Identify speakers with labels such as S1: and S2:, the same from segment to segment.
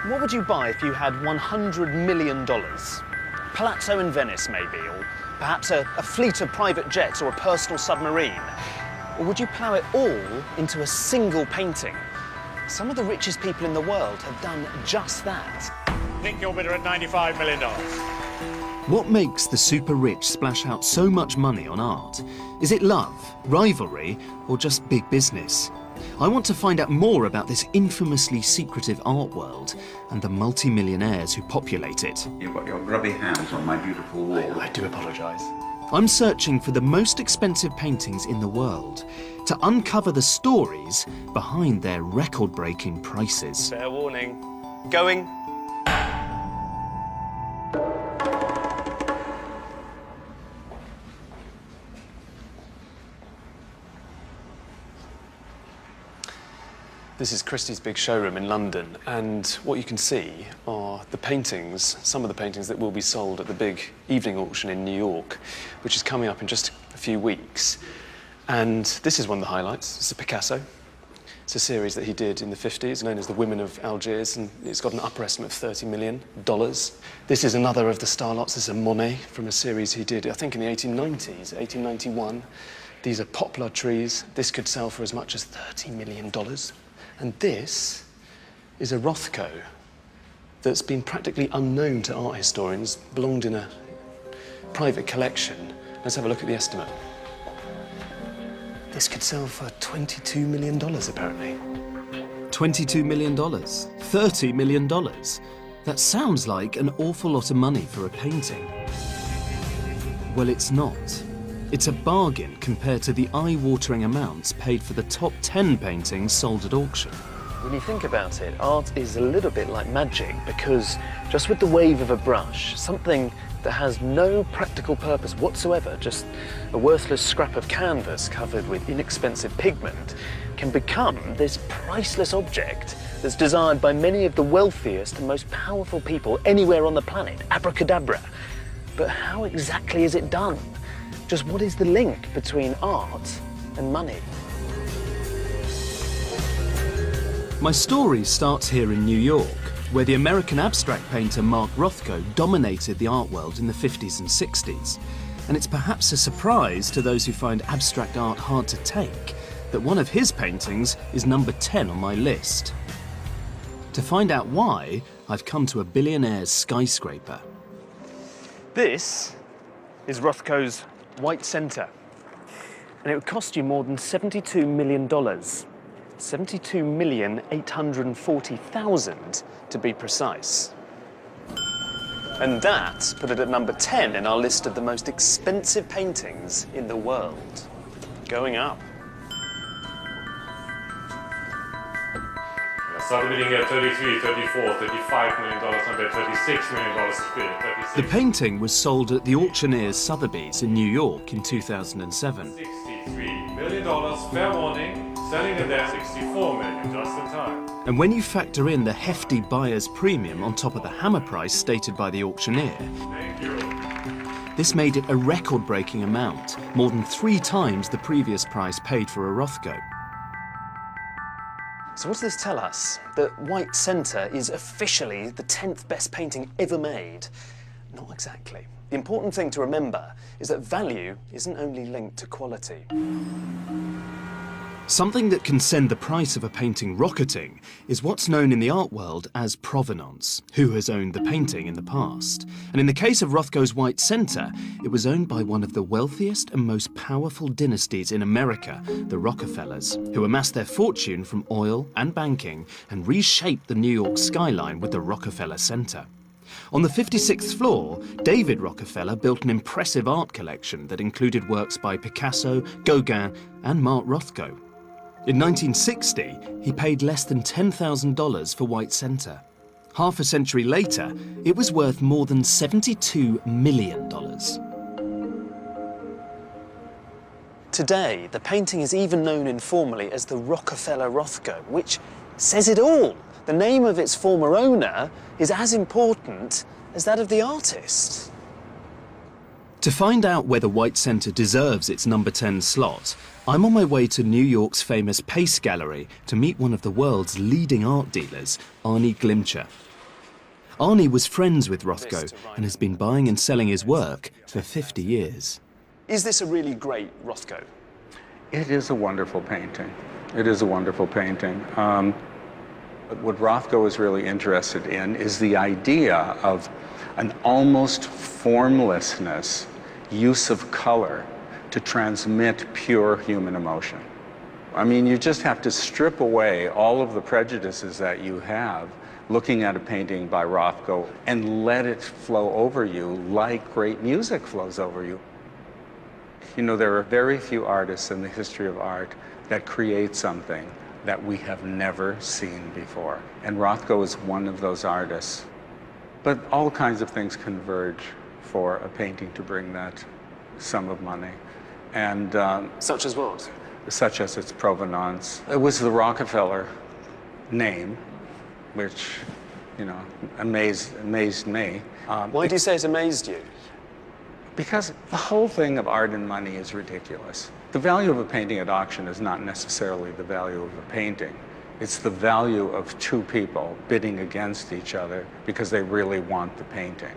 S1: What would you buy if you had $100 million? Palazzo in Venice, maybe, or perhaps a fleet of private jets or a personal submarine? Or would you plough it all into a single painting? Some of the richest people in the world have done just that.
S2: Nick, your bidder at $95 million.
S3: What makes the super rich splash out so much money on art? Is it love, rivalry, or just big business? I want to find out more about this infamously secretive art world and the multi-millionaires who populate it.
S4: You've got your grubby hands on my beautiful wall.
S1: I do apologise.
S3: I'm searching for the most expensive paintings in the world to uncover the stories behind their record-breaking prices.
S1: Fair warning. Going. This is Christie's big showroom in London, and what you can see are the paintings, some of the paintings that will be sold at the big evening auction in New York, which is coming up in just a few weeks. And this is one of the highlights. It's a Picasso. It's a series that he did in the 50s, known as The Women of Algiers, and it's got an upper estimate of $30 million. This is another of the star lots. This is a Monet from a series he did, I think, in the 1890s, 1891. These are poplar trees. This could sell for as much as $30 million. And this is a Rothko that's been practically unknown to art historians, belonged in a private collection. Let's have a look at the estimate. This could sell for $22 million, apparently.
S3: $22 million? $30 million? That sounds like an awful lot of money for a painting. Well, it's not. It's a bargain compared to the eye-watering amounts paid for the top 10 paintings sold at auction.
S1: When you think about it, art is a little bit like magic, because just with the wave of a brush, something that has no practical purpose whatsoever, just a worthless scrap of canvas covered with inexpensive pigment, can become this priceless object that's desired by many of the wealthiest and most powerful people anywhere on the planet. Abracadabra. But how exactly is it done? Just what is the link between art and money?
S3: My story starts here in New York, where the American abstract painter Mark Rothko dominated the art world in the 50s and 60s. And it's perhaps a surprise to those who find abstract art hard to take that one of his paintings is number 10 on my list. To find out why, I've come to a billionaire's skyscraper.
S1: This is Rothko's White Center, and it would cost you more than $72 million. $72,840,000 to be precise. And that put it at number 10 in our list of the most expensive paintings in the world. Going up.
S2: Started bidding at $33, $34, $35 million, and then $36 million a bid.
S3: The painting was sold at the auctioneer's Sotheby's in New York in 2007.
S2: $63 million, fair warning, selling it there $64 million, just in time.
S3: And when you factor in the hefty buyer's premium on top of the hammer price stated by the auctioneer,
S2: Thank you.
S3: this made it a record-breaking amount, more than 3 times the previous price paid for a Rothko.
S1: So what does this tell us? That White Center is officially the 10th best painting ever made? Not exactly. The important thing to remember is that value isn't only linked to quality.
S3: Something that can send the price of a painting rocketing is what's known in the art world as provenance, who has owned the painting in the past. And in the case of Rothko's White Center, it was owned by one of the wealthiest and most powerful dynasties in America, the Rockefellers, who amassed their fortune from oil and banking and reshaped the New York skyline with the Rockefeller Center. On the 56th floor, David Rockefeller built an impressive art collection that included works by Picasso, Gauguin, and Mark Rothko. In 1960, he paid less than $10,000 for White Center. Half a century later, it was worth more than $72 million.
S1: Today, the painting is even known informally as the Rockefeller Rothko, which says it all. The name of its former owner is as important as that of the artist.
S3: To find out whether White Center deserves its number 10 slot, I'm on my way to New York's famous Pace Gallery to meet one of the world's leading art dealers, Arnie Glimcher. Arnie was friends with Rothko and has been buying and selling his work for 50 years.
S1: Is this a really great Rothko?
S5: It is a wonderful painting. It is a wonderful painting. What Rothko is really interested in is the idea of an almost formlessness, use of color to transmit pure human emotion. I mean, you just have to strip away all of the prejudices that you have looking at a painting by Rothko and let it flow over you like great music flows over you. You know, there are very few artists in the history of art that create something that we have never seen before. And Rothko is one of those artists. But all kinds of things converge for a painting to bring that sum of money. And
S1: Such as what?
S5: such as its provenance. It was the Rockefeller name, which, you know, amazed me.
S1: Why do you say it amazed you?
S5: Because the whole thing of art and money is ridiculous. The value of a painting at auction is not necessarily the value of a painting. It's the value of two people bidding against each other because they really want the painting.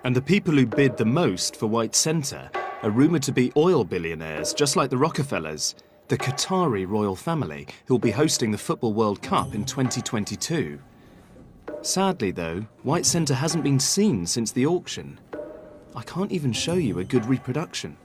S3: And the people who bid the most for White Center are rumoured to be oil billionaires, just like the Rockefellers, the Qatari royal family, who'll be hosting the Football World Cup in 2022. Sadly, though, White Center hasn't been seen since the auction. I can't even show you a good reproduction.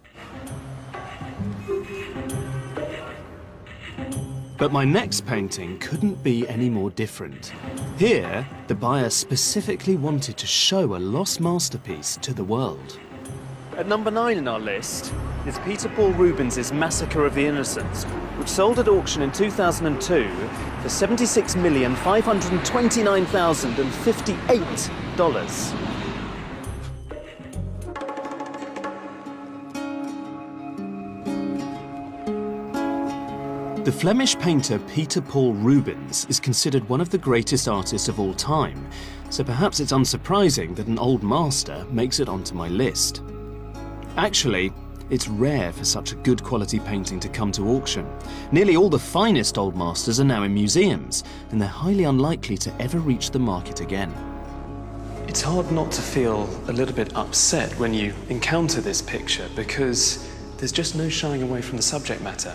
S3: But my next painting couldn't be any more different. Here, the buyer specifically wanted to show a lost masterpiece to the world.
S6: At number 9 in our list is Peter Paul Rubens's Massacre of the Innocents, which sold at auction in 2002 for $76,529,058.
S3: The Flemish painter Peter Paul Rubens is considered one of the greatest artists of all time, so perhaps it's unsurprising that an old master makes it onto my list. Actually, it's rare for such a good quality painting to come to auction. Nearly all the finest old masters are now in museums, and they're highly unlikely to ever reach the market again.
S1: It's hard not to feel a little bit upset when you encounter this picture because there's just no shying away from the subject matter.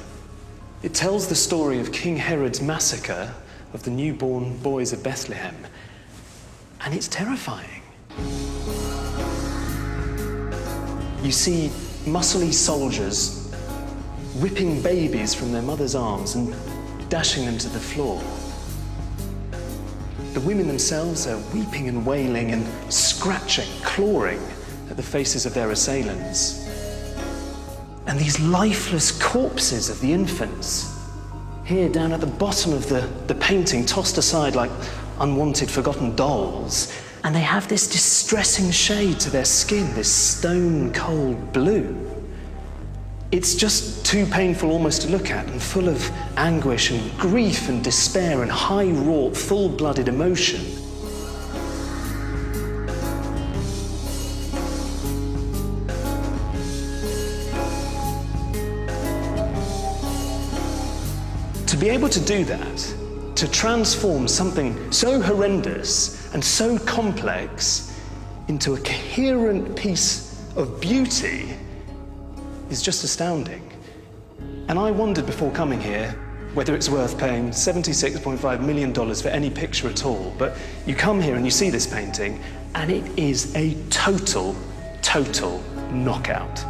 S1: It tells the story of King Herod's massacre of the newborn boys of Bethlehem, and it's terrifying. You see muscly soldiers ripping babies from their mother's arms and dashing them to the floor. The women themselves are weeping and wailing and scratching, clawing at the faces of their assailants. And these lifeless corpses of the infants, here down at the bottom of the painting, tossed aside like unwanted, forgotten dolls, and they have this distressing shade to their skin, this stone-cold blue. It's just too painful almost to look at, and full of anguish and grief and despair and high-wrought, full-blooded emotion. To be able to do that, to transform something so horrendous and so complex into a coherent piece of beauty is just astounding. And I wondered before coming here whether it's worth paying $76.5 million for any picture at all. But you come here and you see this painting, and it is a total knockout.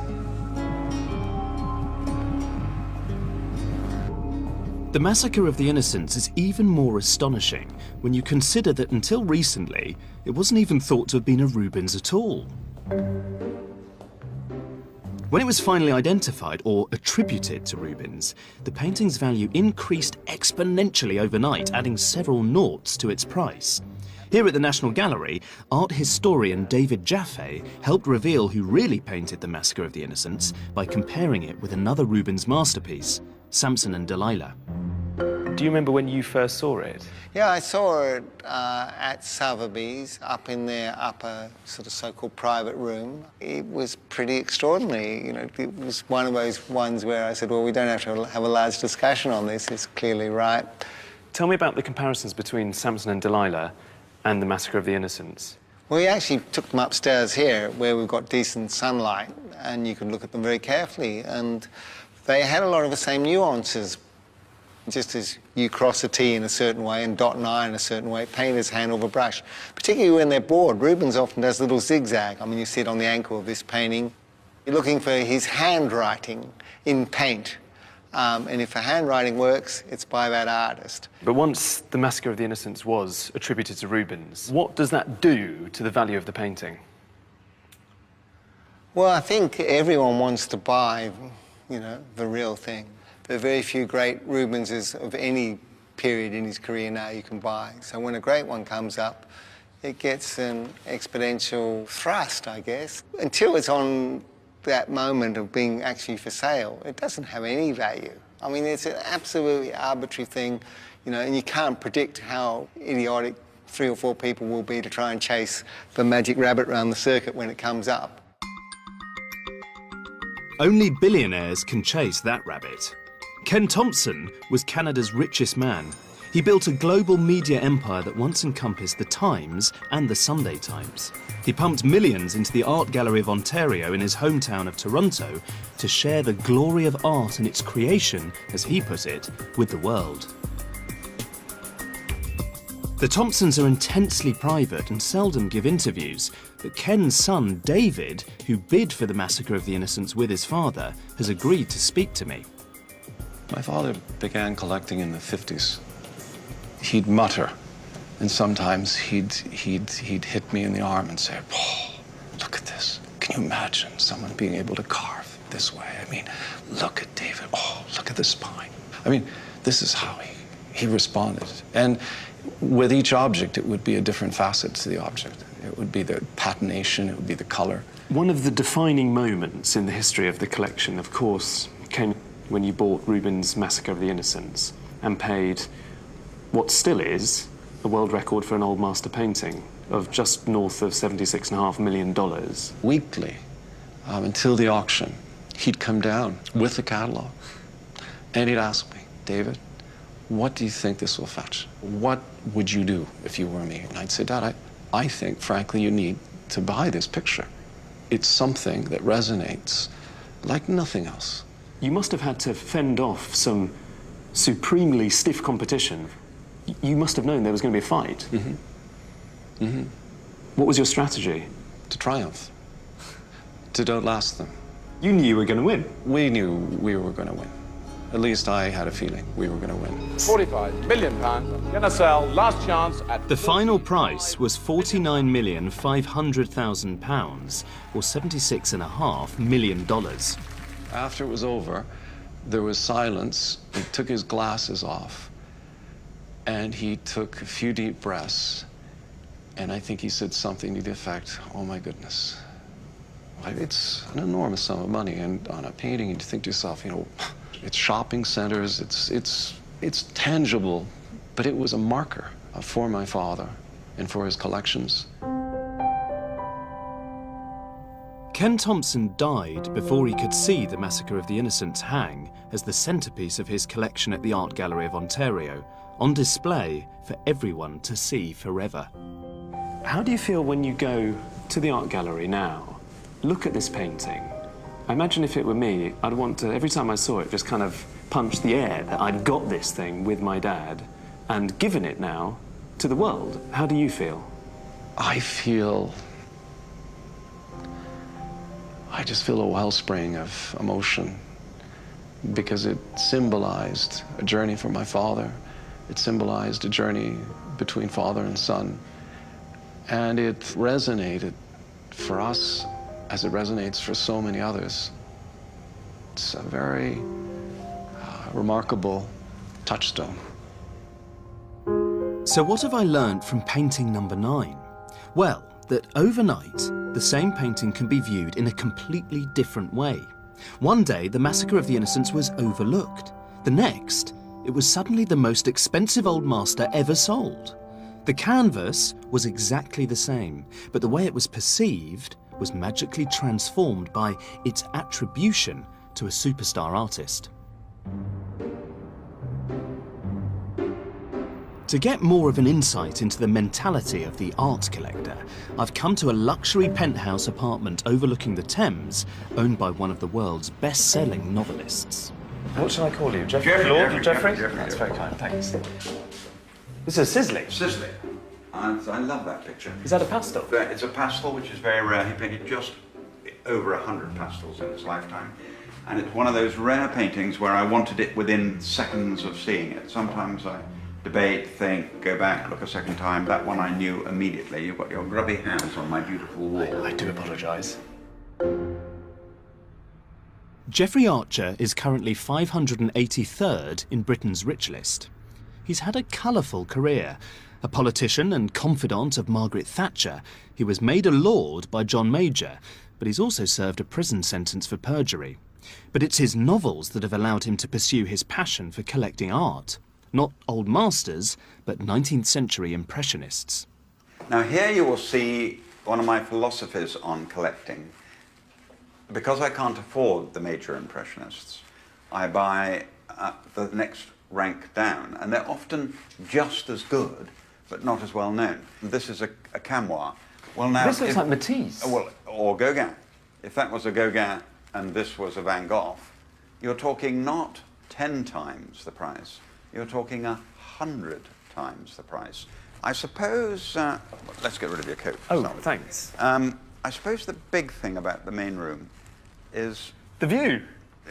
S3: The Massacre of the Innocents is even more astonishing when you consider that until recently, it wasn't even thought to have been a Rubens at all. When it was finally identified or attributed to Rubens, the painting's value increased exponentially overnight, adding several noughts to its price. Here at the National Gallery, art historian David Jaffe helped reveal who really painted the Massacre of the Innocents by comparing it with another Rubens masterpiece, Samson and Delilah.
S1: Do you remember when you first saw it?
S7: Yeah, I saw it at Sotheby's, up in their upper sort of so-called private room. It was pretty extraordinary. You know, it was one of those ones where I said, well, we don't have to have a large discussion on this. It's clearly right.
S1: Tell me about the comparisons between Samson and Delilah and the Massacre of the Innocents?
S7: We actually took them upstairs here where we've got decent sunlight and you can look at them very carefully, and they had a lot of the same nuances. Just as you cross a T in a certain way and dot an I in a certain way, painters handle the brush. Particularly when they're bored. Rubens often does a little zigzag. I mean, you see it on the ankle of this painting. You're looking for his handwriting in paint. And if the handwriting works, it's by that artist.
S1: But once the Massacre of the Innocents was attributed to Rubens, what does that do to the value of the painting?
S7: Well, I think everyone wants to buy, you know, the real thing. There are very few great Rubenses of any period in his career now you can buy. So when a great one comes up, it gets an exponential thrust, I guess. Until it's on that moment of being actually for sale, it doesn't have any value. I mean, it's an absolutely arbitrary thing, you know, and you can't predict how idiotic 3 or 4 people will be to try and chase the magic rabbit around the circuit when it comes up.
S3: Only billionaires can chase that rabbit. Ken Thompson was Canada's richest man. He built a global media empire that once encompassed the Times and the Sunday Times. He pumped millions into the Art Gallery of Ontario in his hometown of Toronto to share the glory of art and its creation, as he put it, with the world. The Thompsons are intensely private and seldom give interviews, but Ken's son, David, who bid for the Massacre of the Innocents with his father, has agreed to speak to me.
S8: My father began collecting in the 50s. He'd mutter, and sometimes he'd hit me in the arm and say, "Oh, look at this. Can you imagine someone being able to carve this way? I mean, look at David. Oh, look at the spine." I mean, this is how he responded. And with each object, it would be a different facet to the object. It would be the patination, it would be the color.
S1: One of the defining moments in the history of the collection, of course, came when you bought Rubens' Massacre of the Innocents and paid what still is a world record for an old master painting of just north of $76.5 million.
S8: Weekly, until the auction, he'd come down with the catalog and he'd ask me, "David, what do you think this will fetch? What would you do if you were me?" And I'd say, "Dad, I think, frankly, you need to buy this picture. It's something that resonates like nothing else."
S1: You must have had to fend off some supremely stiff competition. You must have known there was going to be a fight.
S8: Mm-hmm. Mm-hmm.
S1: What was your strategy?
S8: To triumph, to outlast them.
S1: You knew you were going to win.
S8: We knew we were going to win. At least I had a feeling we were going to win.
S9: £45 million. Gonna sell, last chance at...
S3: The final price was £49,500,000, or $76.5 million.
S8: After it was over, there was silence. He took his glasses off, and he took a few deep breaths, and I think he said something to the effect, "Oh my goodness." It's an enormous sum of money, and on a painting, you think to yourself, you know, it's shopping centers, it's tangible, but it was a marker for my father and for his collections.
S3: Ken Thompson died before he could see the Massacre of the Innocents hang as the centrepiece of his collection at the Art Gallery of Ontario, on display for everyone to see forever.
S1: How do you feel when you go to the art gallery now, look at this painting? I imagine if it were me, I'd want to, every time I saw it, just kind of punch the air that I'd got this thing with my dad and given it now to the world. How do you feel?
S8: I just feel a wellspring of emotion because it symbolized a journey for my father. It symbolized a journey between father and son. And it resonated for us as it resonates for so many others. It's a very remarkable touchstone.
S3: So what have I learnt from painting number 9? Well, that overnight, the same painting can be viewed in a completely different way. One day, the Massacre of the Innocents was overlooked. The next, it was suddenly the most expensive old master ever sold. The canvas was exactly the same, but the way it was perceived was magically transformed by its attribution to a superstar artist. To get more of an insight into the mentality of the art collector, I've come to a luxury penthouse apartment overlooking the Thames, owned by one of the world's best-selling novelists.
S1: What shall I call you? Jeffrey?
S4: Jeffrey.
S1: That's very kind, thanks. This is Sisley.
S4: Sisley. I love that picture.
S1: Is that a pastel?
S4: It's a pastel, which is very rare. He painted just over 100 pastels in his lifetime. And it's one of those rare paintings where I wanted it within seconds of seeing it. Sometimes I debate, think, go back, look a second time. That one I knew immediately. You've got your grubby hands on my beautiful wall.
S1: I do apologise.
S3: Geoffrey Archer is currently 583rd in Britain's rich list. He's had a colourful career. A politician and confidant of Margaret Thatcher, he was made a lord by John Major, but he's also served a prison sentence for perjury. But it's his novels that have allowed him to pursue his passion for collecting art. Not old masters, but 19th century impressionists.
S4: Now here you will see one of my philosophies on collecting. Because I can't afford the major impressionists, I buy the next rank down, and they're often just as good, but not as well known. This is a Camois. Well, now,
S1: this looks like Matisse.
S4: Well, or Gauguin. If that was a Gauguin and this was a Van Gogh, you're talking not 10 times the price. You're talking 100 times the price. I suppose, let's get rid of your coat.
S1: Oh, thanks.
S4: I suppose the big thing about the main room is...
S1: The view?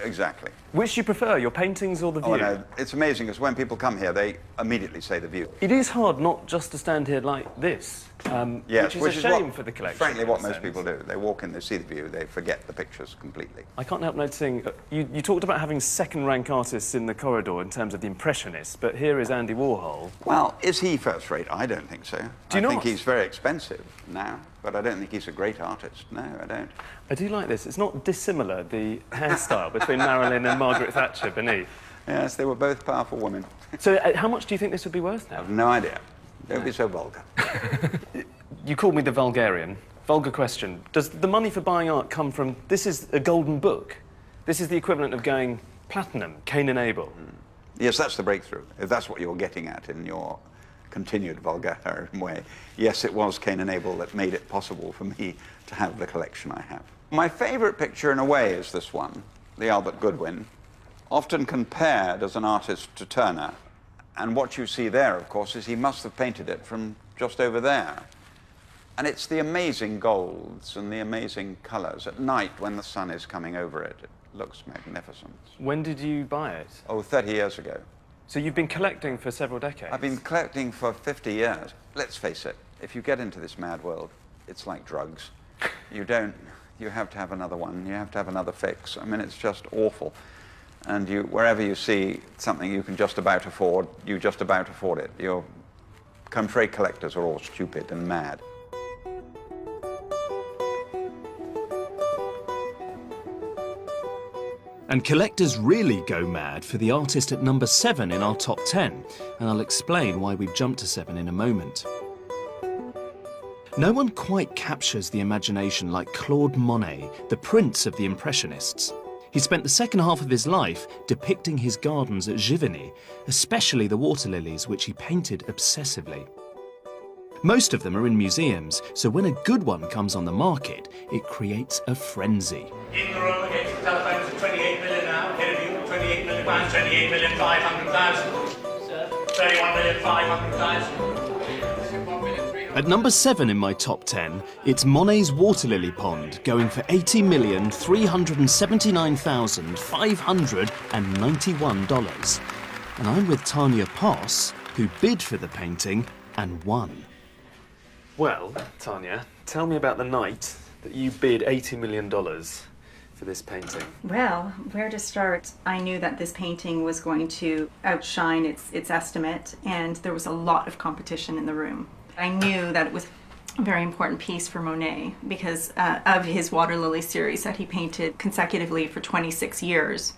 S4: Exactly.
S1: Which do you prefer, your paintings or the view?
S4: Oh, no, it's amazing, because when people come here, they immediately say the view.
S1: It is hard not just to stand here like this,
S4: yes,
S1: which is a shame for the collection.
S4: Frankly, what most people do. They walk in, they see the view, they forget the pictures completely.
S1: I can't help noticing, you talked about having second-rank artists in the corridor in terms of the Impressionists, but here is Andy Warhol.
S4: Well, is he first-rate? I don't think so.
S1: Do you not?
S4: I think he's very expensive now, but I don't think he's a great artist. No, I don't.
S1: I do like this. It's not dissimilar, the hairstyle between Marilyn and Margaret Thatcher beneath.
S4: Yes, they were both powerful women.
S1: So how much do you think this would be worth
S4: I
S1: now?
S4: have no idea. Don't be so vulgar.
S1: You called me the vulgarian. Vulgar question. Does the money for buying art come from... This is a golden book. This is the equivalent of going platinum, Cain and Abel.
S4: Yes, that's the breakthrough, if that's what you're getting at in your continued vulgarian way. Yes, it was Cain and Abel that made it possible for me to have the collection I have. My favourite picture, in a way, is this one, the Albert Goodwin, often compared as an artist to Turner. And what you see there, of course, is he must have painted it from just over there. And it's the amazing golds and the amazing colours. At night, when the sun is coming over it, it looks magnificent.
S1: When did you buy it?
S4: Oh, 30 years ago.
S1: So you've been collecting for several decades?
S4: I've been collecting for 50 years. Let's face it, if you get into this mad world, it's like drugs. You have to have another one, you have to have another fix. I mean, it's just awful. And wherever you see something you can just about afford, you just about afford it. Your country collectors are all stupid and mad.
S3: And collectors really go mad for the artist at number 7 in our top 10, and I'll explain why we've jumped to 7 in a moment. No one quite captures the imagination like Claude Monet, the prince of the Impressionists. He spent the second half of his life depicting his gardens at Giverny, especially the water lilies, which he painted obsessively. Most of them are in museums, so when a good one comes on the market, it creates a frenzy.
S10: In the room against the telephones at 28 million now. Here of you, 28 million pounds, 28,500,000. 31,500,000.
S3: At number 7 in my top 10, it's Monet's Water Lily Pond, going for $80,379,591. And I'm with Tanya Poss, who bid for the painting and won.
S1: Well, Tanya, tell me about the night that you bid $80 million for this painting.
S11: Well, where to start? I knew that this painting was going to outshine its estimate, and there was a lot of competition in the room. I knew that it was a very important piece for Monet because of his water lily series that he painted consecutively for 26 years.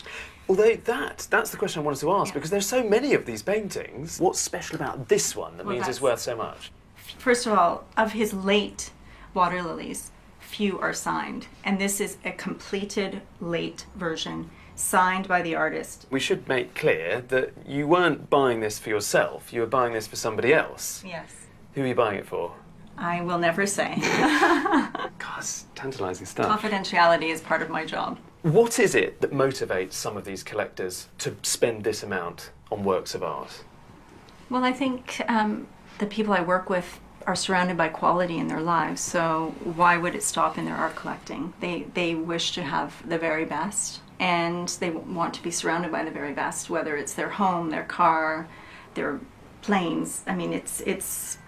S1: Although that's the question I wanted to ask, because there's so many of these paintings. What's special about this one that means it's worth so much?
S11: First of all, of his late water lilies, few are signed, and this is a completed late version, signed by the artist.
S1: We should make clear that you weren't buying this for yourself, you were buying this for somebody else.
S11: Yes.
S1: Who are you buying it for?
S11: I will never say.
S1: God, it's tantalising stuff.
S11: Confidentiality is part of my job.
S1: What is it that motivates some of these collectors to spend this amount on works of art?
S11: Well, I think the people I work with are surrounded by quality in their lives, so why would it stop in their art collecting? They wish to have the very best, and they want to be surrounded by the very best, whether it's their home, their car, their planes. I mean, it's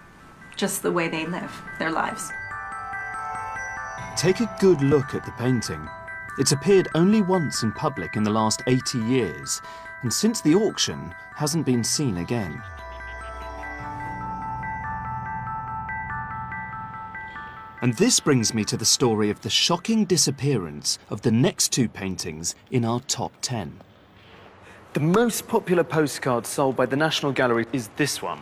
S11: just the way they live their lives.
S3: Take a good look at the painting. It's appeared only once in public in the last 80 years, and since the auction, hasn't been seen again. And this brings me to the story of the shocking disappearance of the next two paintings in our top 10.
S6: The most popular postcard sold by the National Gallery is this one.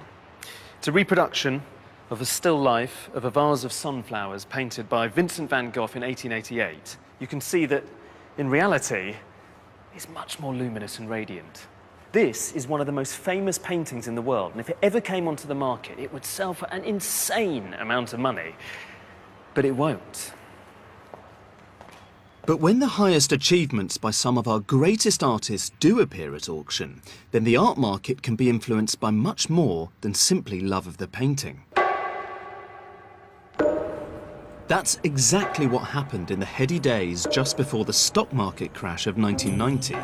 S6: It's a reproduction of a still life of a vase of sunflowers painted by Vincent van Gogh in 1888. You can see that, in reality, it's much more luminous and radiant. This is one of the most famous paintings in the world, and if it ever came onto the market, it would sell for an insane amount of money. But it won't.
S3: But when the highest achievements by some of our greatest artists do appear at auction, then the art market can be influenced by much more than simply love of the painting. That's exactly what happened in the heady days just before the stock market crash of 1990,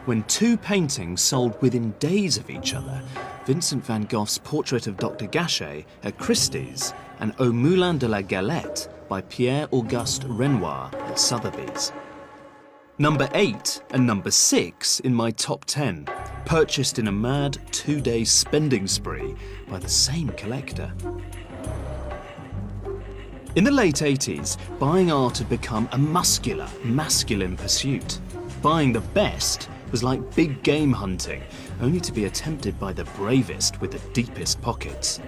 S3: when two paintings sold within days of each other, Vincent van Gogh's portrait of Dr. Gachet at Christie's and Au Moulin de la Galette by Pierre-Auguste Renoir at Sotheby's. Number 8 and number 6 in my top 10, purchased in a mad 2-day spending spree by the same collector. In the late 80s, buying art had become a muscular, masculine pursuit. Buying the best was like big game hunting, only to be attempted by the bravest with the deepest pockets.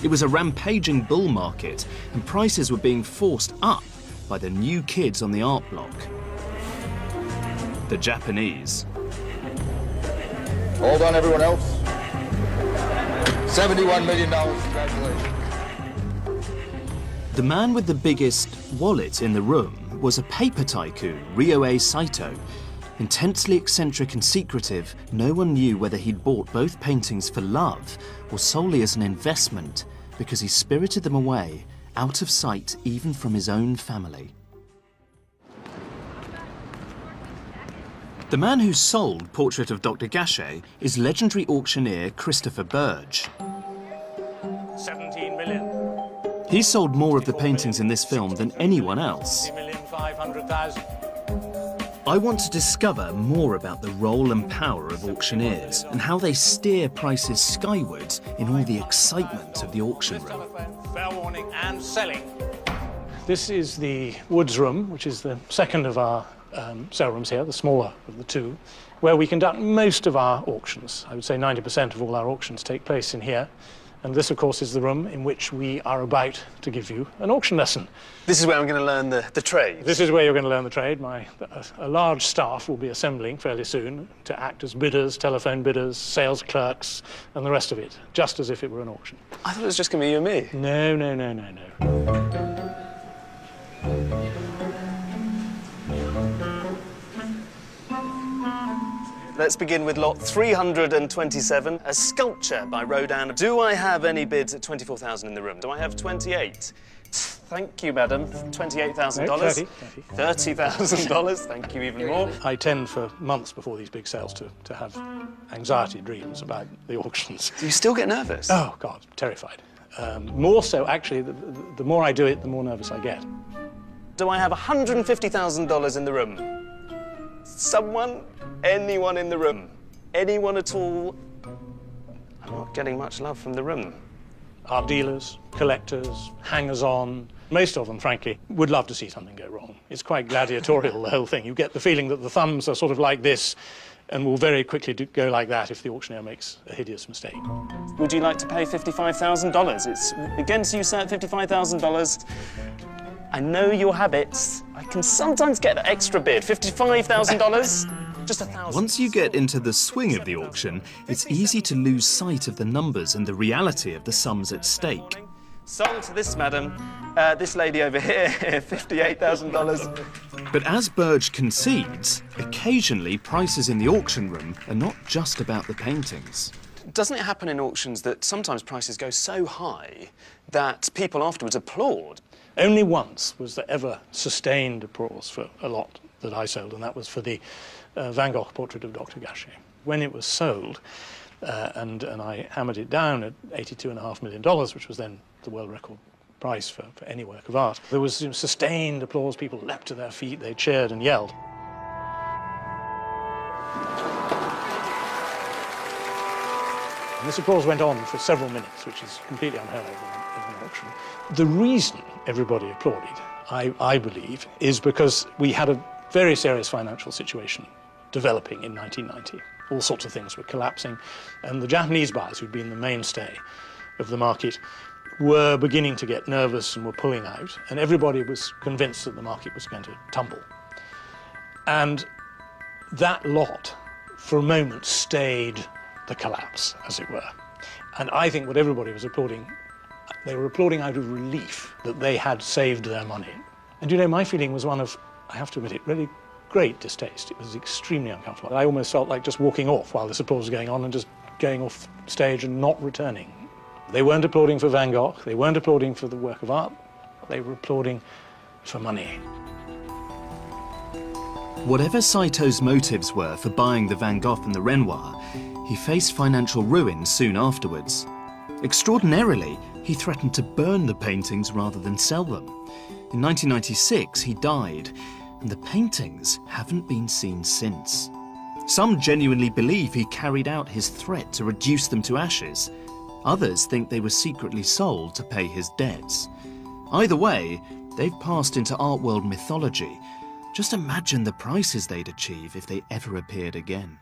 S3: It was a rampaging bull market, and prices were being forced up by the new kids on the art block. The Japanese.
S9: Hold on, everyone else. $71 million, congratulations.
S3: The man with the biggest wallet in the room was a paper tycoon, Ryohei Saito. Intensely eccentric and secretive, no one knew whether he'd bought both paintings for love or solely as an investment, because he spirited them away, out of sight even from his own family. The man who sold Portrait of Dr. Gachet is legendary auctioneer Christopher Burge.
S10: 17 million.
S3: He sold more of the paintings in this film than anyone else.
S10: 50,500,000.
S3: I want to discover more about the role and power of auctioneers and how they steer prices skywards in all the excitement of the auction room.
S10: Fair warning and selling.
S12: This is the Woods room, which is the second of our sale rooms here, the smaller of the two, where we conduct most of our auctions. I would say 90% of all our auctions take place in here. And this, of course, is the room in which we are about to give you an auction lesson.
S1: This is where I'm going to learn the trade.
S12: This is where you're going to learn the trade. A large staff will be assembling fairly soon to act as bidders, telephone bidders, sales clerks, and the rest of it, just as if it were an auction.
S1: I thought it was just going to be you and me.
S12: No, no, no, no, no.
S6: Let's begin with lot 327, a sculpture by Rodin. Do I have any bids at 24,000 in the room? Do I have 28? Thank you, madam. $28,000.
S12: No, 30.
S6: $30,000. Thank you even more.
S12: I tend for months before these big sales to have anxiety dreams about the auctions.
S1: Do you still get nervous?
S12: Oh, God, terrified. More so, actually, the more I do it, the more nervous I get.
S6: Do I have $150,000 in the room? Someone? Anyone in the room? Anyone at all? I'm not getting much love from the room.
S12: Art dealers, collectors, hangers-on, most of them, frankly, would love to see something go wrong. It's quite gladiatorial, the whole thing. You get the feeling that the thumbs are sort of like this and will very quickly go like that if the auctioneer makes a hideous mistake.
S6: Would you like to pay $55,000? It's against you, sir, $55,000. I know your habits. I can sometimes get that extra bid. $55,000?
S1: Just 1,000.
S3: Once you get into the swing of the auction, it's easy to lose sight of the numbers and the reality of the sums at stake.
S1: Sold to this madam, this lady over here, $58,000.
S3: But as Burge concedes, occasionally prices in the auction room are not just about the paintings.
S1: Doesn't it happen in auctions that sometimes prices go so high that people afterwards applaud?
S12: Only once was there ever sustained applause for a lot that I sold, and that was for the Van Gogh portrait of Dr. Gachet. When it was sold, and I hammered it down at $82.5 million, which was then the world record price for any work of art, there was sustained applause. People leapt to their feet, they cheered and yelled. And this applause went on for several minutes, which is completely unheard of in an auction. The reason everybody applauded, I believe, is because we had a very serious financial situation developing in 1990. All sorts of things were collapsing, and the Japanese buyers, who'd been the mainstay of the market, were beginning to get nervous and were pulling out, and everybody was convinced that the market was going to tumble. And that lot, for a moment, stayed the collapse, as it were. And I think what everybody was applauding, they were applauding out of relief that they had saved their money. And you know, my feeling was one of, I have to admit it, really great distaste. It was extremely uncomfortable. I almost felt like just walking off while this applause was going on and just going off stage and not returning. They weren't applauding for Van Gogh, they weren't applauding for the work of art, they were applauding for money.
S3: Whatever Saito's motives were for buying the Van Gogh and the Renoir, he faced financial ruin soon afterwards. Extraordinarily, he threatened to burn the paintings rather than sell them. In 1996, he died, and the paintings haven't been seen since. Some genuinely believe he carried out his threat to reduce them to ashes. Others think they were secretly sold to pay his debts. Either way, they've passed into art world mythology. Just imagine the prices they'd achieve if they ever appeared again.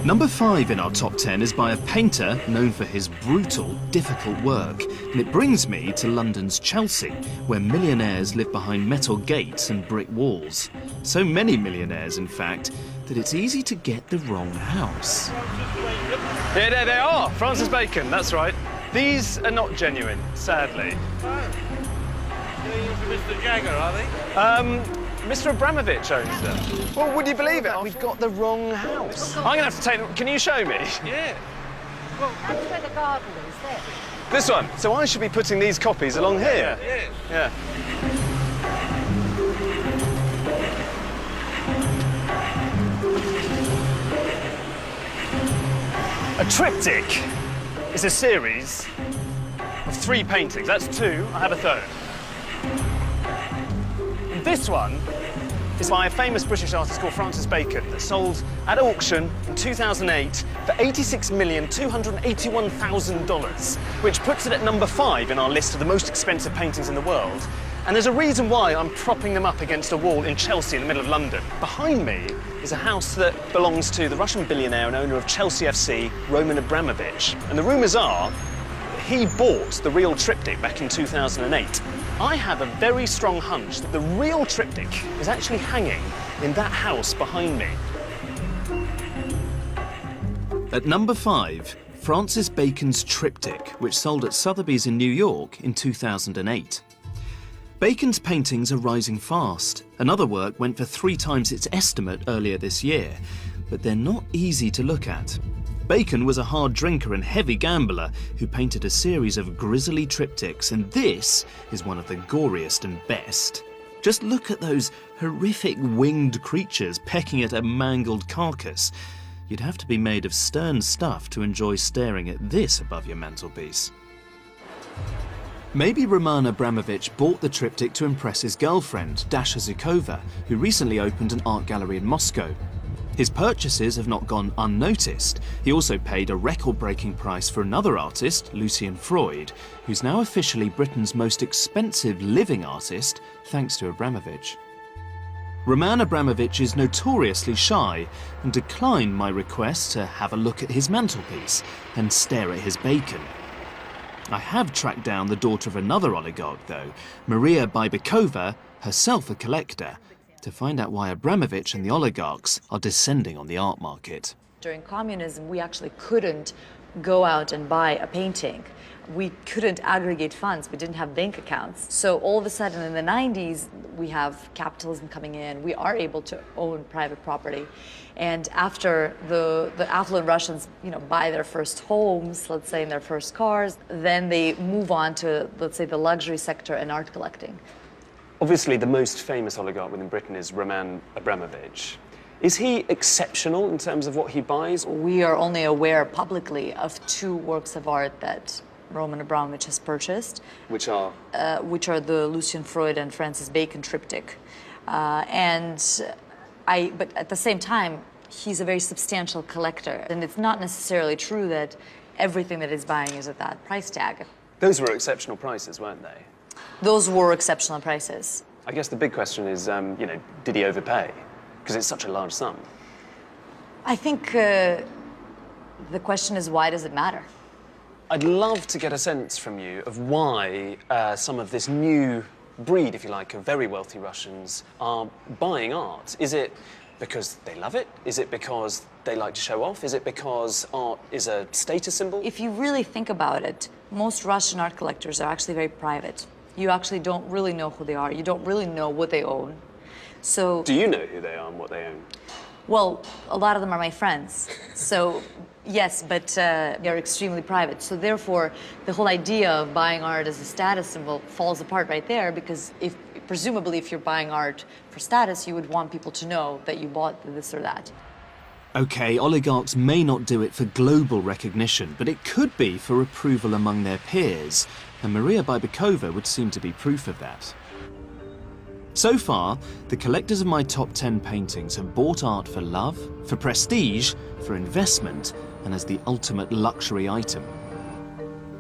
S3: Number 5 in our top 10 is by a painter known for his brutal, difficult work. And it brings me to London's Chelsea, where millionaires live behind metal gates and brick walls. So many millionaires, in fact, that it's easy to get the wrong house.
S1: Yeah, there they are. Francis Bacon, that's right. These are not genuine, sadly.
S10: Mr. Jagger, are they?
S1: Mr. Abramovich owns them. Well, would you believe it? We've got the wrong house. I'm going to have to take them. Can you show me?
S10: Yeah.
S13: Well, that's where the garden is, there.
S1: This one. So I should be putting these copies along here.
S10: Yeah.
S1: A triptych is a series of 3 paintings. That's 2. I have a third. And this one is by a famous British artist called Francis Bacon that sold at auction in 2008 for $86,281,000, which puts it at number 5 in our list of the most expensive paintings in the world. And there's a reason why I'm propping them up against a wall in Chelsea in the middle of London. Behind me is a house that belongs to the Russian billionaire and owner of Chelsea FC, Roman Abramovich. And the rumours are he bought the real triptych back in 2008. I have a very strong hunch that the real triptych is actually hanging in that house behind me.
S3: At number 5, Francis Bacon's triptych, which sold at Sotheby's in New York in 2008. Bacon's paintings are rising fast. Another work went for 3 times its estimate earlier this year, but they're not easy to look at. Bacon was a hard drinker and heavy gambler who painted a series of grisly triptychs, and this is one of the goriest and best. Just look at those horrific winged creatures pecking at a mangled carcass. You'd have to be made of stern stuff to enjoy staring at this above your mantelpiece. Maybe Roman Abramovich bought the triptych to impress his girlfriend, Dasha Zhukova, who recently opened an art gallery in Moscow. His purchases have not gone unnoticed. He also paid a record-breaking price for another artist, Lucian Freud, who's now officially Britain's most expensive living artist, thanks to Abramovich. Roman Abramovich is notoriously shy and declined my request to have a look at his mantelpiece and stare at his bacon. I have tracked down the daughter of another oligarch, though, Maria Bybakova, herself a collector, to find out why Abramovich and the oligarchs are descending on the art market.
S14: During communism, we actually couldn't go out and buy a painting. We couldn't aggregate funds. We didn't have bank accounts. So all of a sudden in the 90s, we have capitalism coming in. We are able to own private property. And after the affluent Russians, buy their first homes, let's say in their first cars, then they move on to, let's say, the luxury sector and art collecting.
S1: Obviously, the most famous oligarch within Britain is Roman Abramovich. Is he exceptional in terms of what he buys?
S14: We are only aware publicly of 2 works of art that Roman Abramovich has purchased.
S1: Which are?
S14: Which are the Lucian Freud and Francis Bacon triptych. But at the same time, he's a very substantial collector. And it's not necessarily true that everything that he's buying is at that price tag.
S1: Those were exceptional prices, weren't they?
S14: Those were exceptional prices.
S1: I guess the big question is, did he overpay? Because it's such a large sum.
S14: I think the question is, why does it matter?
S1: I'd love to get a sense from you of why some of this new breed, if you like, of very wealthy Russians are buying art. Is it because they love it? Is it because they like to show off? Is it because art is a status symbol?
S14: If you really think about it, most Russian art collectors are actually very private. You actually don't really know who they are. You don't really know what they own. So...
S1: Do you know who they are and what they own?
S14: Well, a lot of them are my friends. So, yes, but they're extremely private. So therefore, the whole idea of buying art as a status symbol falls apart right there, because presumably if you're buying art for status, you would want people to know that you bought this or that.
S3: OK, oligarchs may not do it for global recognition, but it could be for approval among their peers, and Maria Bybakova would seem to be proof of that. So far, the collectors of my top 10 paintings have bought art for love, for prestige, for investment, and as the ultimate luxury item.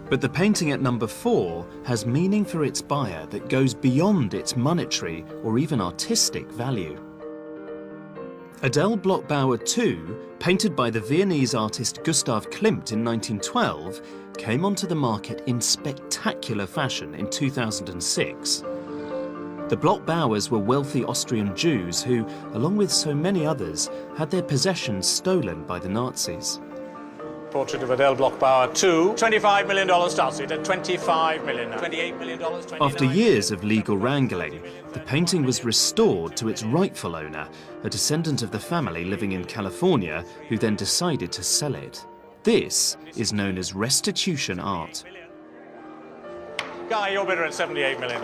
S3: But the painting at number 4 has meaning for its buyer that goes beyond its monetary or even artistic value. Adele Bloch-Bauer II, painted by the Viennese artist Gustav Klimt in 1912, came onto the market in spectacular fashion in 2006. The Bloch-Bauers were wealthy Austrian Jews who, along with so many others, had their possessions stolen by the Nazis.
S9: Portrait of Adele Bloch-Bauer II. $25 million starts it at $25 million. $28 million.
S3: After years of legal wrangling, the painting was restored to its rightful owner, a descendant of the family living in California, who then decided to sell it. This is known as restitution art.
S9: Guy, your bidder at $78 million.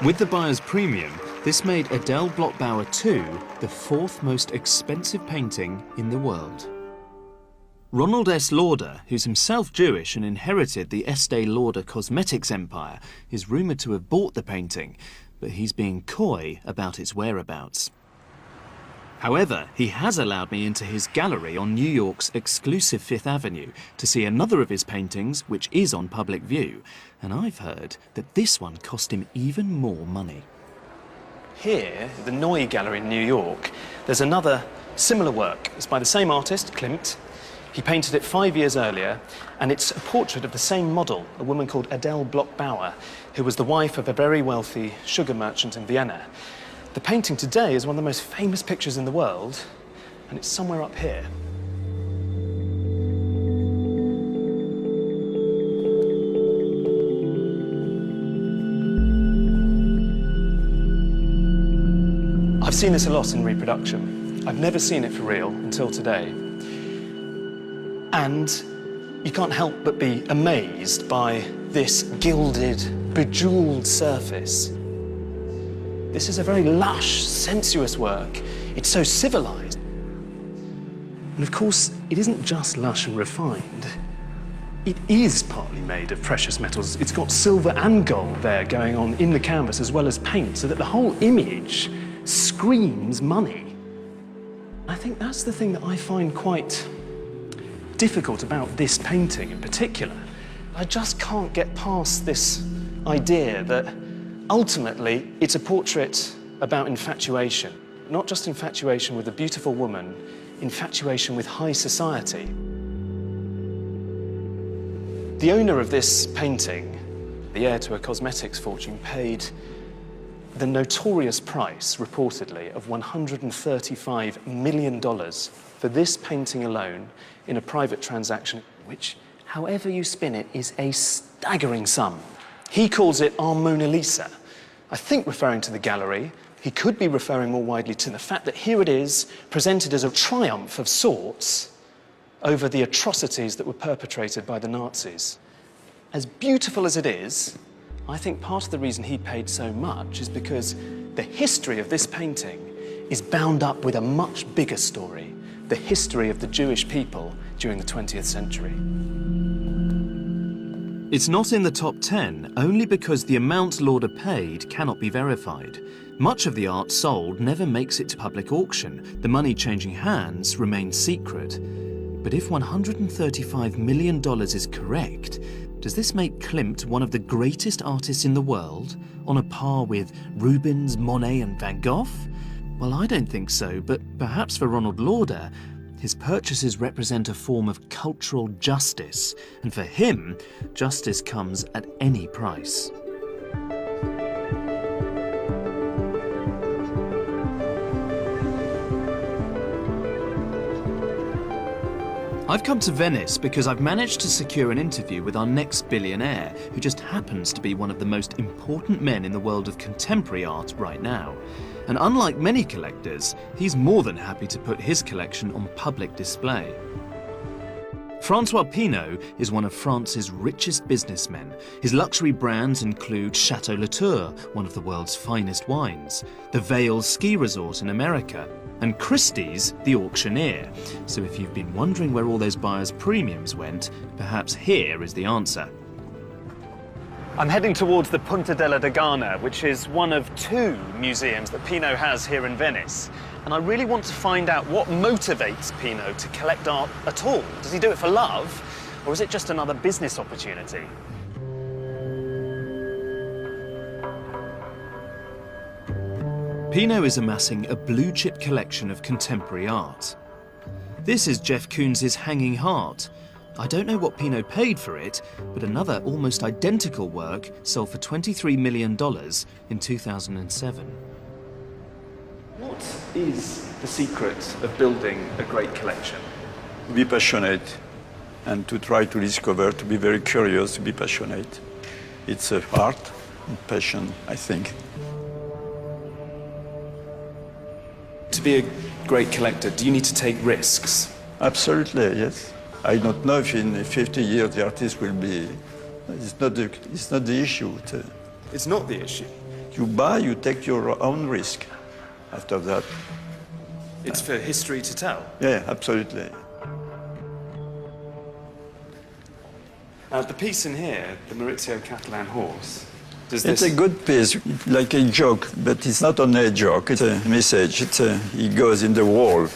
S3: With the buyer's premium, this made Adele Bloch-Bauer II the 4th most expensive painting in the world. Ronald S. Lauder, who's himself Jewish and inherited the Estee Lauder cosmetics empire, is rumoured to have bought the painting, but he's being coy about its whereabouts. However, he has allowed me into his gallery on New York's exclusive Fifth Avenue to see another of his paintings, which is on public view, and I've heard that this one cost him even more money.
S1: Here, at the Noy Gallery in New York, there's another similar work. It's by the same artist, Klimt. He painted it 5 years earlier, and it's a portrait of the same model, a woman called Adele Bloch-Bauer, who was the wife of a very wealthy sugar merchant in Vienna. The painting today is one of the most famous pictures in the world, and it's somewhere up here. I've seen this a lot in reproduction. I've never seen it for real until today. And you can't help but be amazed by this gilded, bejeweled surface. This is a very lush, sensuous work. It's so civilized. And of course, it isn't just lush and refined. It is partly made of precious metals. It's got silver and gold there going on in the canvas as well as paint, so that the whole image screams money. I think that's the thing that I find quite difficult about this painting in particular. I just can't get past this idea that ultimately it's a portrait about infatuation. Not just infatuation with a beautiful woman, infatuation with high society. The owner of this painting, the heir to a cosmetics fortune, paid the notorious price, reportedly, of $135 million for this painting alone in a private transaction, which, however you spin it, is a staggering sum. He calls it our Mona Lisa, I think referring to the gallery. He could be referring more widely to the fact that here it is, presented as a triumph of sorts over the atrocities that were perpetrated by the Nazis. As beautiful as it is, I think part of the reason he paid so much is because the history of this painting is bound up with a much bigger story, the history of the Jewish people during the 20th century.
S3: It's not in the top 10 only because the amount Lauder paid cannot be verified. Much of the art sold never makes it to public auction. The money changing hands remains secret. But if $135 million is correct, does this make Klimt one of the greatest artists in the world, on a par with Rubens, Monet and Van Gogh? Well, I don't think so, but perhaps for Ronald Lauder, his purchases represent a form of cultural justice, and for him, justice comes at any price. I've come to Venice because I've managed to secure an interview with our next billionaire, who just happens to be one of the most important men in the world of contemporary art right now. And unlike many collectors, he's more than happy to put his collection on public display. Francois Pinault is one of France's richest businessmen. His luxury brands include Chateau Latour, one of the world's finest wines, the Vail ski resort in America, and Christie's, the auctioneer. So if you've been wondering where all those buyers' premiums went, perhaps here is the answer.
S1: I'm heading towards the Punta della Dogana, which is one of 2 museums that Pinault has here in Venice. And I really want to find out what motivates Pinault to collect art at all. Does he do it for love, or is it just another business opportunity?
S3: Pinault is amassing a blue-chip collection of contemporary art. This is Jeff Koons's Hanging Heart. I don't know what Pinault paid for it, but another almost identical work sold for $23 million in 2007.
S1: What is the secret of building a great collection?
S15: To be passionate and to try to discover, to be very curious, to be passionate. It's art and passion, I think.
S1: To be a great collector, do you need to take risks?
S15: Absolutely, yes. I don't know if in 50 years the artist will be... It's not the issue.
S1: It's not the issue?
S15: You buy, you take your own risk after that.
S1: It's for history to tell?
S15: Yeah, absolutely.
S1: The piece in here, the Maurizio Catalan horse,
S15: It's a good piece, like a joke, but it's not only a joke, it's a message. It goes in the wall.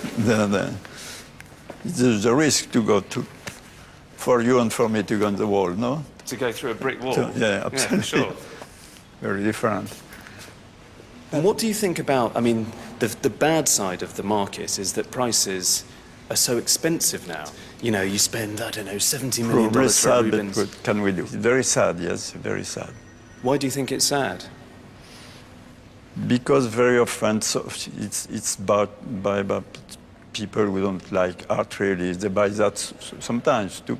S15: There's a risk to go to, for you and for me to go on the wall, no?
S1: To go through a brick wall?
S15: Yeah, absolutely.
S1: Yeah, sure.
S15: Very different.
S1: And what do you think about, I mean, the bad side of the market is that prices are so expensive now. You know, you spend, I don't know, $70 million
S15: Very
S1: for
S15: sad,
S1: Rubens.
S15: but what can we do? Very sad, yes, very sad.
S1: Why do you think it's sad?
S15: Because very often it's bought by people who don't like art really. They buy that sometimes to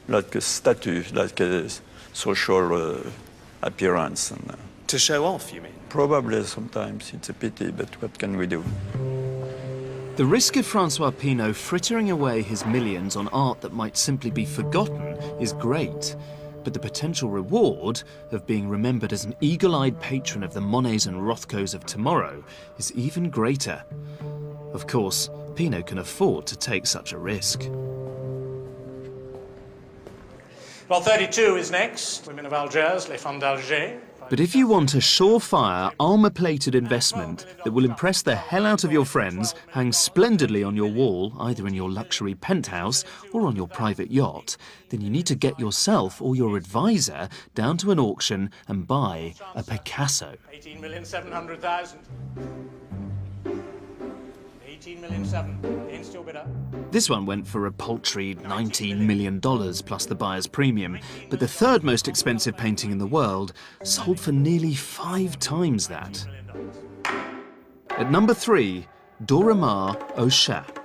S15: like a status, like a social appearance. And,
S1: to show off, you mean?
S15: Probably sometimes. It's a pity, but what can we do?
S3: The risk of Francois Pinault frittering away his millions on art that might simply be forgotten is great. But the potential reward of being remembered as an eagle-eyed patron of the Monets and Rothkos of tomorrow is even greater. Of course, Pinault can afford to take such a risk.
S9: Well, 32 is next. Women of Algiers, Les Femmes d'Alger.
S3: But if you want a surefire, armour-plated investment that will impress the hell out of your friends, hang splendidly on your wall, either in your luxury penthouse or on your private yacht, then you need to get yourself or your advisor down to an auction and buy a Picasso.
S9: 18,700,000. 18,700,000. In still bidder.
S3: This one went for a paltry $19 million plus the buyer's premium, but the third most expensive painting in the world sold for nearly 5 times that. At number 3, Dora Maar au Chat.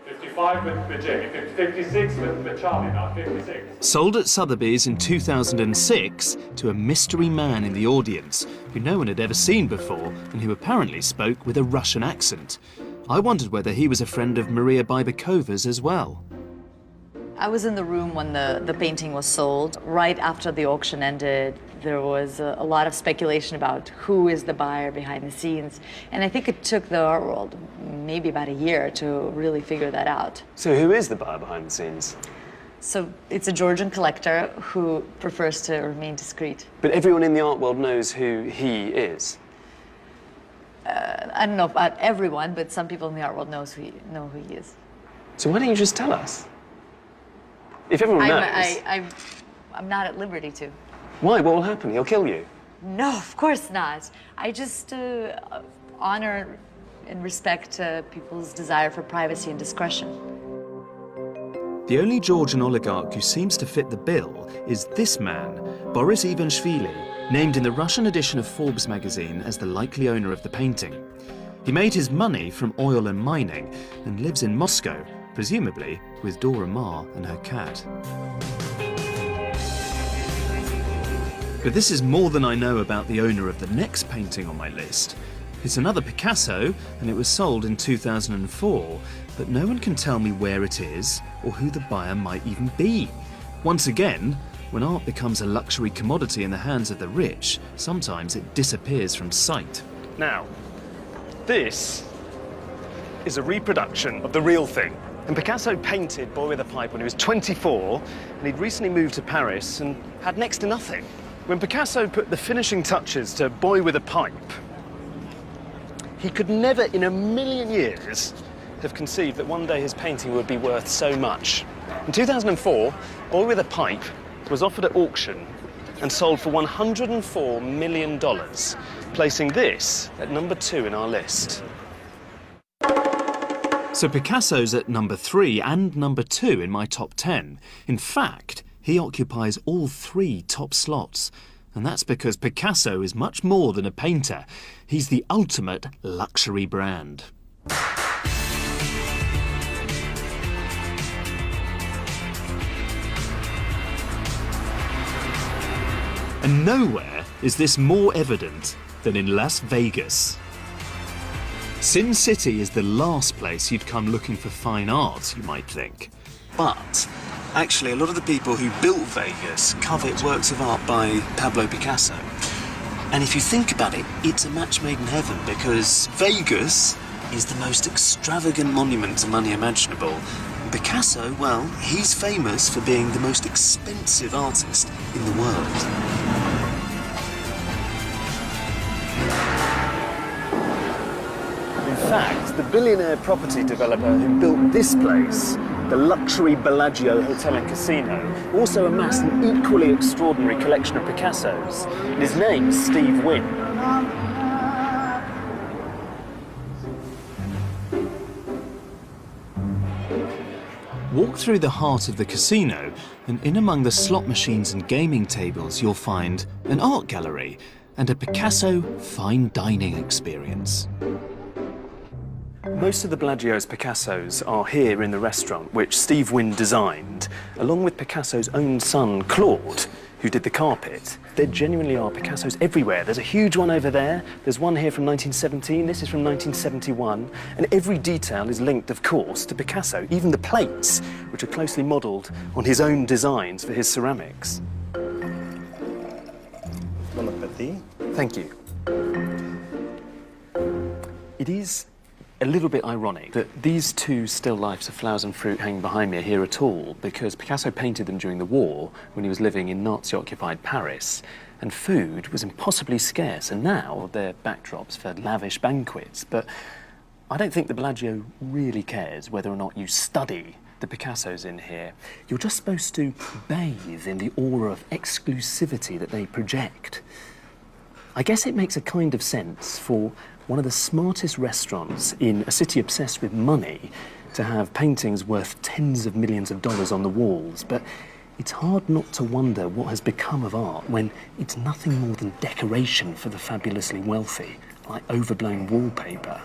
S2: 55 with Jamie, 56 with Charlie now, 56.
S3: Sold at Sotheby's in 2006 to a mystery man in the audience who no one had ever seen before and who apparently spoke with a Russian accent. I wondered whether he was a friend of Maria Bybakova's as well.
S14: I was in the room when the painting was sold. Right after the auction ended, there was a lot of speculation about who is the buyer behind the scenes. And I think it took the art world maybe about a year to really figure that out.
S1: So who is the buyer behind the scenes?
S14: So it's a Georgian collector who prefers to remain discreet.
S1: But everyone in the art world knows who he is.
S14: I don't know about everyone, but some people in the art world know who he is.
S1: So why don't you just tell us? If everyone knows...
S14: I'm not at liberty to.
S1: Why? What will happen? He'll kill you?
S14: No, of course not. I just honor and respect people's desire for privacy and discretion.
S3: The only Georgian oligarch who seems to fit the bill is this man, Boris Ivanishvili, named in the Russian edition of Forbes magazine as the likely owner of the painting. He made his money from oil and mining and lives in Moscow, presumably with Dora Maar and her cat. But this is more than I know about the owner of the next painting on my list. It's another Picasso, and it was sold in 2004, but no one can tell me where it is or who the buyer might even be. Once again, when art becomes a luxury commodity in the hands of the rich, sometimes it disappears from sight.
S6: Now, this is a reproduction of the real thing. And Picasso painted Boy with a Pipe when he was 24, and he'd recently moved to Paris and had next to nothing. When Picasso put the finishing touches to Boy with a Pipe, he could never in a million years have conceived that one day his painting would be worth so much. In 2004, Boy with a Pipe was offered at auction and sold for $104 million, placing this at number 2 in our list.
S3: So Picasso's at number 3 and number 2 in my top 10. In fact, he occupies all 3 top slots. And that's because Picasso is much more than a painter. He's the ultimate luxury brand. And nowhere is this more evident than in Las Vegas. Sin City is the last place you'd come looking for fine art, you might think.
S16: But actually, a lot of the people who built Vegas covet works of art by Pablo Picasso. And if you think about it, it's a match made in heaven, because Vegas is the most extravagant monument to money imaginable. And Picasso, well, he's famous for being the most expensive artist in the world.
S6: In fact, the billionaire property developer who built this place, the luxury Bellagio Hotel and Casino, also amassed an equally extraordinary collection of Picassos. And his name's Steve Wynn.
S3: Walk through the heart of the casino, and in among the slot machines and gaming tables, you'll find an art gallery and a Picasso fine dining experience.
S6: Most of the Bellagio's Picassos are here in the restaurant, which Steve Wynn designed, along with Picasso's own son, Claude, who did the carpet. There genuinely are Picassos everywhere. There's a huge one over there. There's one here from 1917. This is from 1971. And every detail is linked, of course, to Picasso, even the plates, which are closely modelled on his own designs for his ceramics.
S16: Bon appétit.
S6: Thank you. It is a little bit ironic that these 2 still lifes of flowers and fruit hanging behind me are here at all, because Picasso painted them during the war when he was living in Nazi-occupied Paris, and food was impossibly scarce, and now they're backdrops for lavish banquets. But I don't think the Bellagio really cares whether or not you study the Picassos in here. You're just supposed to bathe in the aura of exclusivity that they project. I guess it makes a kind of sense for
S3: one of the smartest restaurants in a city obsessed with money to have paintings worth tens of millions of dollars on the walls, but it's hard not to wonder what has become of art when it's nothing more than decoration for the fabulously wealthy, like overblown wallpaper.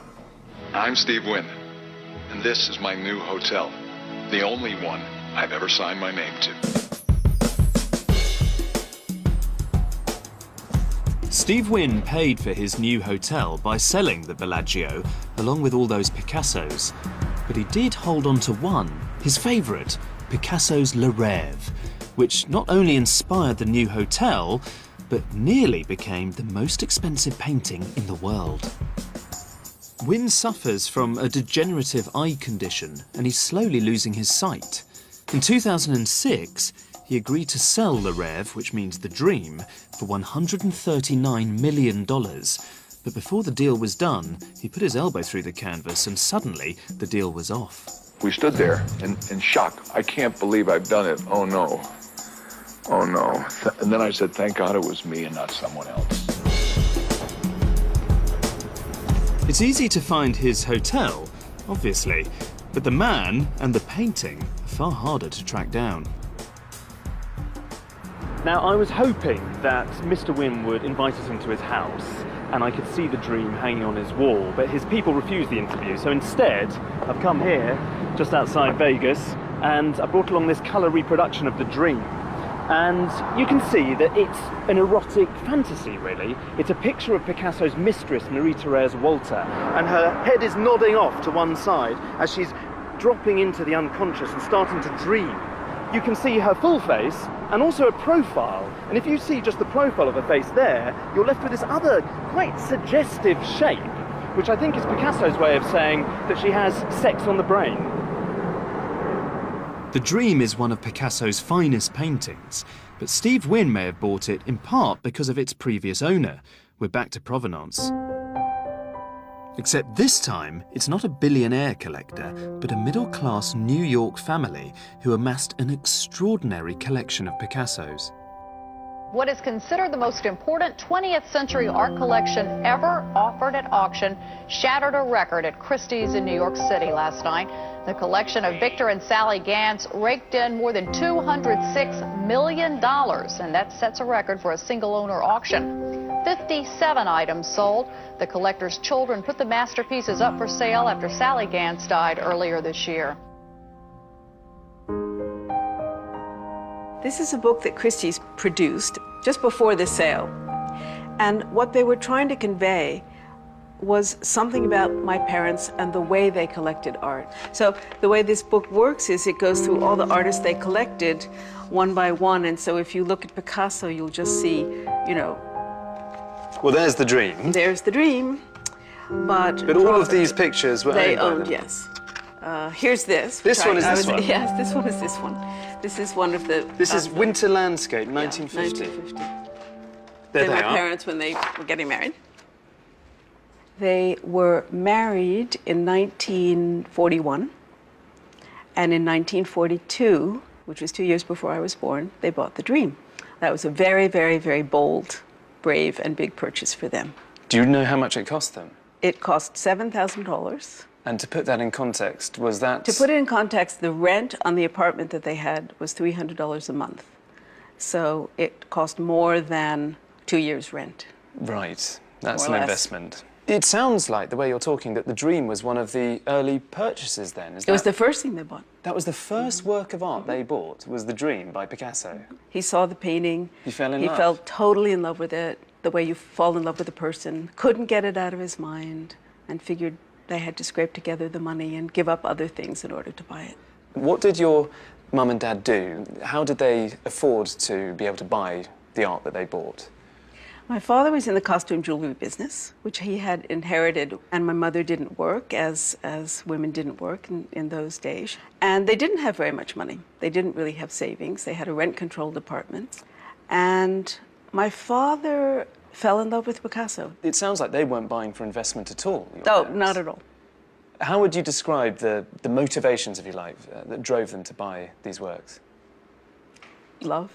S17: I'm Steve Wynn, and this is my new hotel, the only one I've ever signed my name to.
S3: Steve Wynn paid for his new hotel by selling the Bellagio, along with all those Picassos. But he did hold on to one, his favourite, Picasso's Le Rêve, which not only inspired the new hotel, but nearly became the most expensive painting in the world. Wynn suffers from a degenerative eye condition, and he's slowly losing his sight. In 2006, he agreed to sell Le Rêve, which means the dream, for $139 million. But before the deal was done, he put his elbow through the canvas and suddenly the deal was off.
S17: We stood there in shock. I can't believe I've done it. Oh no. Oh no. And then I said, thank God it was me and not someone else.
S3: It's easy to find his hotel, obviously, but the man and the painting are far harder to track down.
S6: Now, I was hoping that Mr. Wynn would invite us into his house and I could see the dream hanging on his wall, but his people refused the interview. So instead, I've come here, just outside Vegas, and I brought along this colour reproduction of the dream. And you can see that it's an erotic fantasy, really. It's a picture of Picasso's mistress, Marie-Thérèse Walter, and her head is nodding off to one side as she's dropping into the unconscious and starting to dream. You can see her full face and also a profile. And if you see just the profile of her face there, you're left with this other quite suggestive shape, which I think is Picasso's way of saying that she has sex on the brain.
S3: The Dream is one of Picasso's finest paintings, but Steve Wynn may have bought it in part because of its previous owner. We're back to provenance. Except this time, it's not a billionaire collector, but a middle-class New York family who amassed an extraordinary collection of Picassos.
S18: What is considered the most important 20th century art collection ever offered at auction shattered a record at Christie's in New York City last night. The collection of Victor and Sally Gantz raked in more than $206 million, and that sets a record for a single-owner auction. 57 items sold. The collector's children put the masterpieces up for sale after Sally Gantz died earlier this year.
S19: This is a book that Christie's produced just before the sale. And what they were trying to convey was something about my parents and the way they collected art. So the way this book works is it goes through all the artists they collected one by one. And so if you look at Picasso, you'll just see, you know.
S6: Well, there's the Dream.
S19: There's the Dream. But
S6: all of these pictures were
S19: they
S6: owned by
S19: owned,
S6: them.
S19: yes. Here's this.
S6: This one is this one?
S19: Yes, this one is this one. This is one of the...
S6: This is Winter Landscape, 1950.
S19: Yeah, 1950.
S6: There
S19: my
S6: they are.
S19: parents when they were getting married. They were married in 1941. And in 1942, which was 2 years before I was born, they bought the Dream. That was a very, very, very bold, brave, and big purchase for them.
S6: Do you know how much it cost them?
S19: It cost $7,000.
S6: And to put that in context, was that...
S19: To put it in context, the rent on the apartment that they had was $300 a month. So it cost more than 2 years' rent.
S6: Right, that's
S19: More
S6: an
S19: or less.
S6: investment. It sounds like, the way you're talking, that the Dream was one of the early purchases then.
S19: It was the first thing they bought.
S6: That was the first work of art they bought, was The Dream by Picasso.
S19: He saw the painting.
S6: He fell in love.
S19: He fell totally in love with it, the way you fall in love with a person. Couldn't get it out of his mind and figured they had to scrape together the money and give up other things in order to buy it.
S6: What did your mum and dad do? How did they afford to be able to buy the art that they bought?
S19: My father was in the costume jewelry business, which he had inherited, and my mother didn't work, as women didn't work in those days. And they didn't have very much money. They didn't really have savings. They had a rent-controlled apartment. And my father fell in love with Picasso.
S6: It sounds like they weren't buying for investment at all.
S19: No, not at all.
S6: How would you describe the motivations, if you like, that drove them to buy these works?
S19: Love.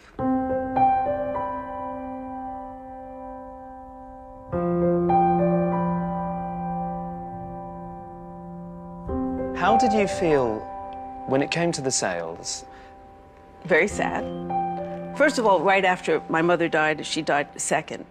S1: did you feel when it came to the sales?
S19: Very sad. First of all, right after my mother died, she died second,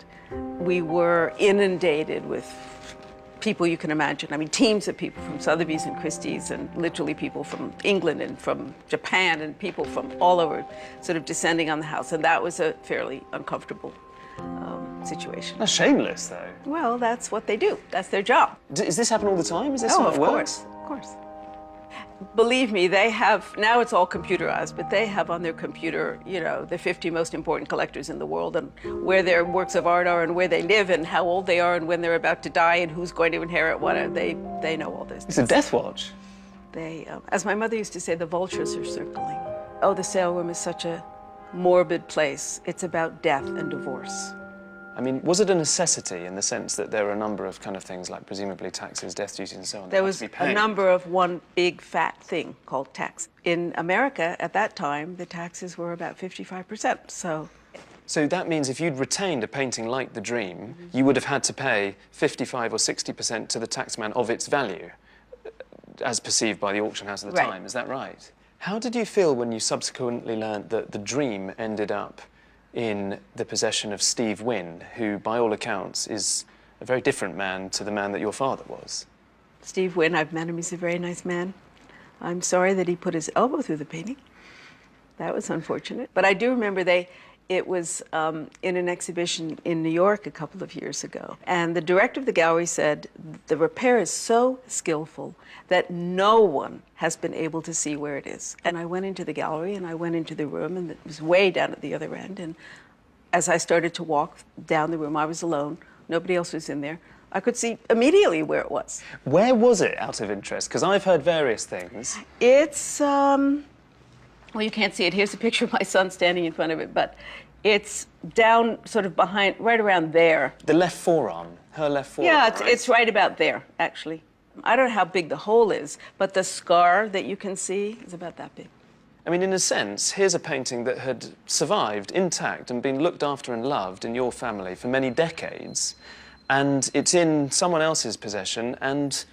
S19: we were inundated with people you can imagine. I mean, teams of people from Sotheby's and Christie's, and literally people from England and from Japan, and people from all over sort of descending on the house. And that was a fairly uncomfortable situation.
S1: That's shameless, though.
S19: Well, that's what they do. That's their job.
S1: Does this happen all the time? Is this how it works?
S19: Of course. Believe me, they have, now it's all computerized, but they have on their computer, you know, the 50 most important collectors in the world, and where their works of art are, and where they live, and how old they are, and when they're about to die, and who's going to inherit what. They know all this.
S1: It's a death watch.
S19: They, as my mother used to say, the vultures are circling. Oh, the sale room is such a morbid place. It's about death and divorce.
S1: I mean, was it a necessity in the sense that there were a number of kind of things like presumably taxes, death duties and so on?
S19: There was a number of one big fat thing called tax. In America at that time, the taxes were about 55%, so.
S1: So that means if you'd retained a painting like The Dream, you would have had to pay 55 or 60% to the taxman of its value, as perceived by the auction house at the time, is that right? How did you feel when you subsequently learnt that The Dream ended up in the possession of Steve Wynn, who, by all accounts, is a very different man to the man that your father was?
S19: Steve Wynn, I've met him, he's a very nice man. I'm sorry that he put his elbow through the painting. That was unfortunate. But I do remember it was in an exhibition in New York a couple of years ago. And the director of the gallery said, the repair is so skillful that no one has been able to see where it is. And I went into the gallery and I went into the room, and it was way down at the other end. And as I started to walk down the room, I was alone. Nobody else was in there. I could see immediately where it was.
S1: Where was it, out of interest? Because I've heard various things.
S19: It's, well, you can't see it. Here's a picture of my son standing in front of it, but it's down sort of behind, right around there.
S1: The left forearm, her left forearm.
S19: Yeah, it's right about there, actually. I don't know how big the hole is, but the scar that you can see is about that big.
S1: I mean, in a sense, here's a painting that had survived intact and been looked after and loved in your family for many decades, and it's in someone else's possession, and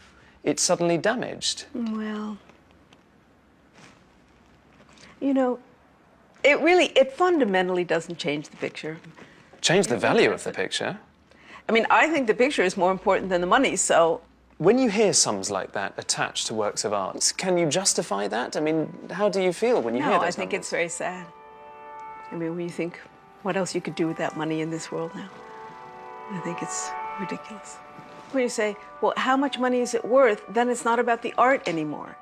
S1: it's suddenly damaged.
S19: Well, you know, it fundamentally doesn't change the picture.
S1: Change the value of the picture?
S19: I mean, I think the picture is more important than the money, so.
S1: When you hear sums like that attached to works of art, can you justify that? I mean, how do you feel when you hear those
S19: I think
S1: numbers?
S19: it's very sad. I mean, when you think what else you could do with that money in this world now, I think it's ridiculous. When you say, well, how much money is it worth, then it's not about the art anymore.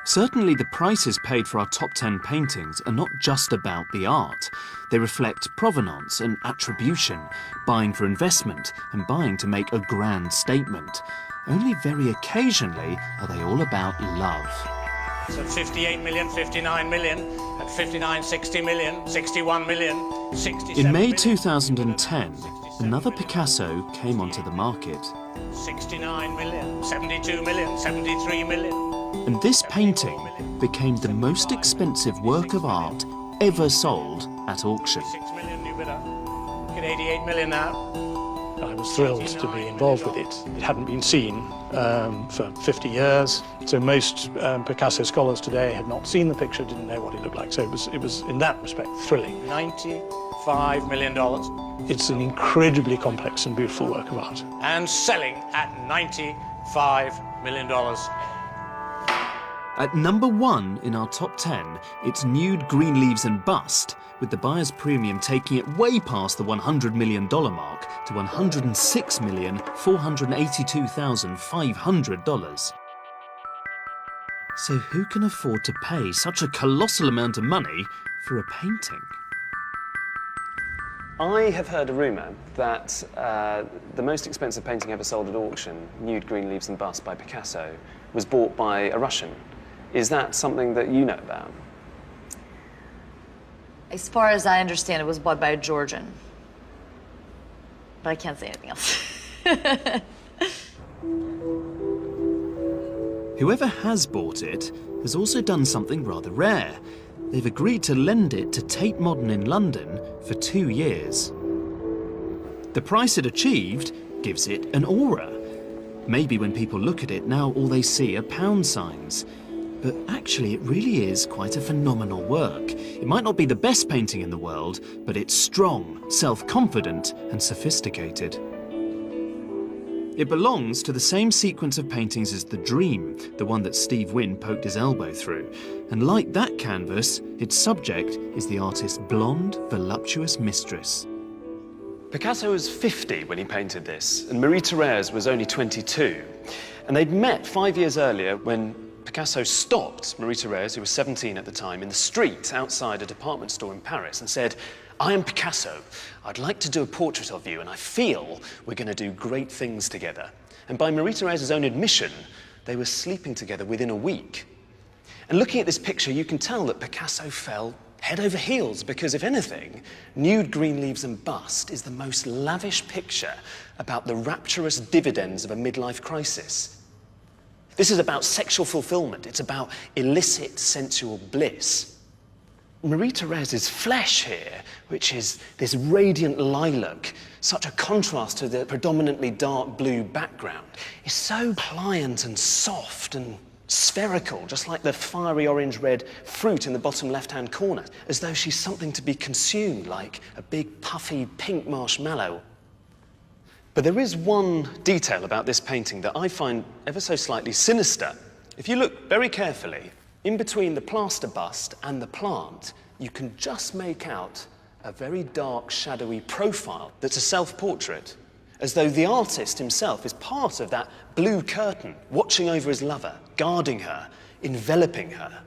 S3: Certainly the prices paid for our top 10 paintings are not just about the art. They reflect provenance and attribution, buying for investment and buying to make a grand statement. Only very occasionally are they all about love.
S9: So 58 million, 59 million, at 59, 60 million, 61 million, 67
S3: In May
S9: million,
S3: 2010, another Picasso came onto the market.
S9: 69 million, 72 million, 73 million.
S3: And this painting became the most expensive work of art ever sold at auction.
S9: 6 million new bidder. Get 88 million now.
S12: I was thrilled to be involved with it. It hadn't been seen for 50 years, so most Picasso scholars today had not seen the picture, didn't know what it looked like. So it was in that respect thrilling.
S9: $95 million.
S12: It's an incredibly complex and beautiful work of art.
S9: And selling at $95 million.
S3: At number 1 in our top 10, it's Nude, Green Leaves and Bust, with the buyer's premium taking it way past the $100 million mark to $106,482,500. So who can afford to pay such a colossal amount of money for a painting?
S1: I have heard a rumour that the most expensive painting ever sold at auction, Nude, Green Leaves and Bust by Picasso, was bought by a Russian. Is that something that you know about?
S14: As far as I understand, it was bought by a Georgian. But I can't say anything else.
S3: Whoever has bought it has also done something rather rare. They've agreed to lend it to Tate Modern in London for 2 years. The price it achieved gives it an aura. Maybe when people look at it now, all they see are pound signs. But actually, it really is quite a phenomenal work. It might not be the best painting in the world, but it's strong, self-confident, and sophisticated. It belongs to the same sequence of paintings as The Dream, the one that Steve Wynn poked his elbow through. And like that canvas, its subject is the artist's blonde, voluptuous mistress.
S1: Picasso was 50 when he painted this, and Marie-Thérèse was only 22. And they'd met 5 years earlier when Picasso stopped Marie-Thérèse, who was 17 at the time, in the street outside a department store in Paris and said, "I am Picasso. I'd like to do a portrait of you, and I feel we're going to do great things together." And by Marie-Thérèse's own admission, they were sleeping together within a week. And looking at this picture, you can tell that Picasso fell head over heels, because if anything, Nude, Green Leaves and Bust is the most lavish picture about the rapturous dividends of a midlife crisis. This is about sexual fulfillment. It's about illicit sensual bliss. Marie-Thérèse's flesh here, which is this radiant lilac, such a contrast to the predominantly dark blue background, is so pliant and soft and spherical, just like the fiery orange-red fruit in the bottom left-hand corner, as though she's something to be consumed, like a big puffy pink marshmallow. But there is one detail about this painting that I find ever so slightly sinister. If you look very carefully, in between the plaster bust and the plant, you can just make out a very dark, shadowy profile that's a self-portrait, as though the artist himself is part of that blue curtain, watching over his lover, guarding her, enveloping her.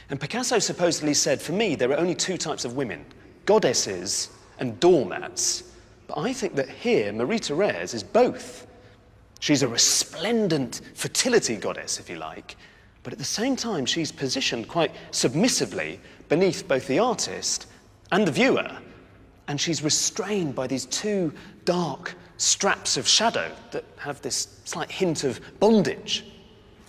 S1: And Picasso supposedly said, "For me, there are only two types of women, goddesses and doormats." But I think that here, Marie-Thérèse is both. She's a resplendent fertility goddess, if you like, but at the same time, she's positioned quite submissively beneath both the artist and the viewer, and she's restrained by these two dark straps of shadow that have this slight hint of bondage.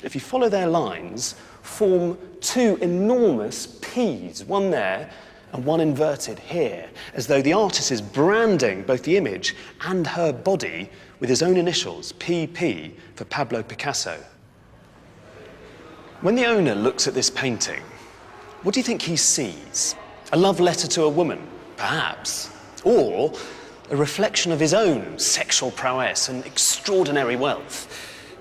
S1: If you follow their lines, form two enormous P's, one there and one inverted here, as though the artist is branding both the image and her body with his own initials, PP, for Pablo Picasso. When the owner looks at this painting, what do you think he sees? A love letter to a woman, perhaps, or a reflection of his own sexual prowess and extraordinary wealth?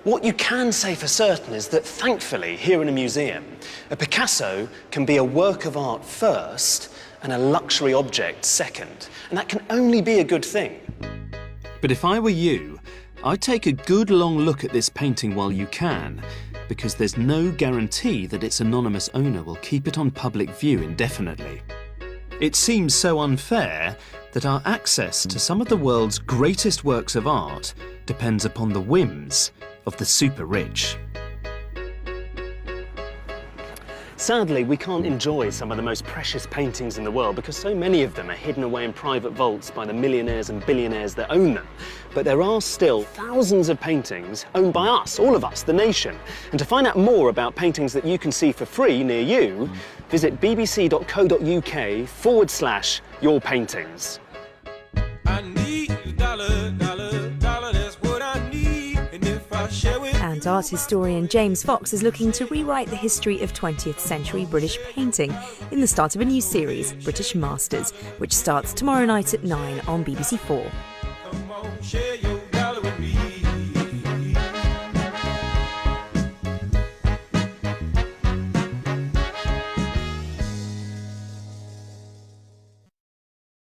S1: What you can say for certain is that, thankfully, here in a museum, a Picasso can be a work of art first and a luxury object second, and that can only be a good thing.
S3: But if I were you, I'd take a good long look at this painting while you can, because there's no guarantee that its anonymous owner will keep it on public view indefinitely. It seems so unfair that our access to some of the world's greatest works of art depends upon the whims of the super rich.
S1: Sadly, we can't enjoy some of the most precious paintings in the world because so many of them are hidden away in private vaults by the millionaires and billionaires that own them. But there are still thousands of paintings owned by us, all of us, the nation. And to find out more about paintings that you can see for free near you, visit bbc.co.uk/yourpaintings.
S20: And art historian James Fox is looking to rewrite the history of 20th century British painting in the start of a new series, British Masters, which starts tomorrow night at 9 on BBC4.